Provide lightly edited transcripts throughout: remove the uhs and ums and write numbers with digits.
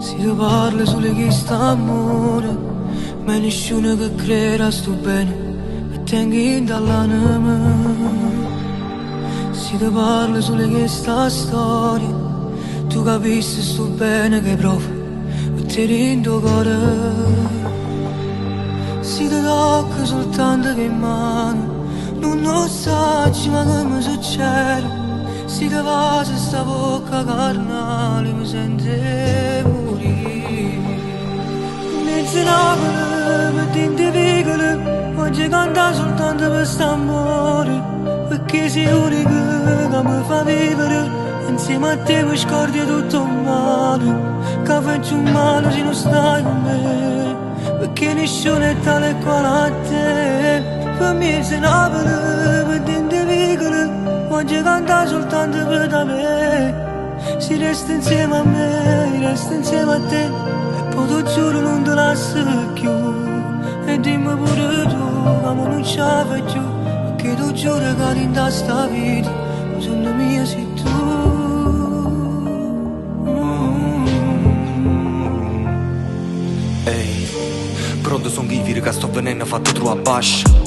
Si te parla solo chi sta amore, ma nessuno che creda sto bene e tengi dall'anima. Si te parla solo chi sta storia, tu capisci sto bene che provo e ti rindo cuore. Si te tocca soltanto che mano, non lo sai ma che mi succede. Si te va se sta bocca carnale mi sente morire. Mezzo Napoli, mettente piccole, oggi canta soltanto per st'amore, perché sei l'unica che mi fa vivere, insieme a te mi scordi tutto il male, che faccio un male se non stai con me, perché nessuno è tale quale a te. Per me sei Napoli, mettente piccole, oggi canta soltanto per da me. Si resta insieme a me, resta insieme a te, e poi ti giuro non te lascio più. E dimmi pure tu, ma non ce la fai più, perché ti giuro che in sta vita la sonno mia sei tu. Ehi, pronto son chi che sto venendo fatto troppo a bascia.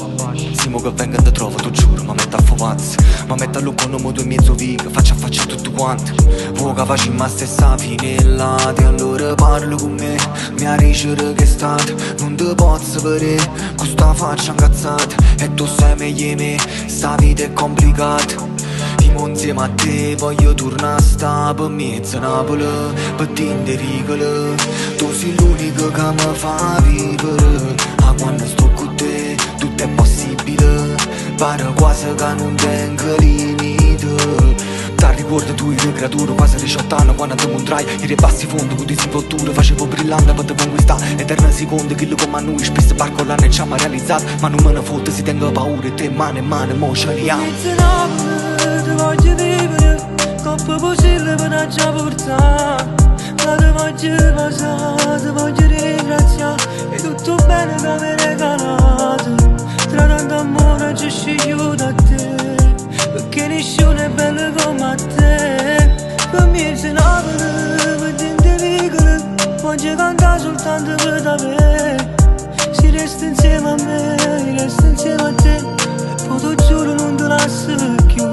Simo che venga da trova, tu giuro, ma metto a fovazzi, ma metto a lungo nome due mezzo viga, faccia a faccia tutto quanto. Vuoi che facciamo la stessa finella, e allora parlo con me, mi ha dicere che è stato, non te posso vedere, con sta faccia incazzata, e tu sai meglio di me, sta vita è complicata. Insieme a te voglio tornare a sta per mezzo Napoli, per te rigole, tu sei l'unico che mi fa vivere. A quando sto con te tutto è possibile, pare quasi che non tenga limite. Ti ricordo tu eri creatura, quasi 18 anni quando ti montrai i ribassi fondi con disinvoltura, facevo brillante per te conquistare eterna seconda, quello come a noi spesso parco l'anno e ci abbiamo realizzato, ma non me ne fotte si tengo paura e te mano in mano mo ce li amo. Ti voglio vivere, coppa possibile per già portare, ma ti voglio passare, ti voglio ringraziare, e tutto bene che mi hai regalato, tra tanto amore ci sceglio da te, perché nessuno è bello come a te. Per me sei Napoli, mettente piccole, oggi canta soltanto per da me. Si resta insieme a me, resta insieme a te, e poi ti giuro non te lascio più.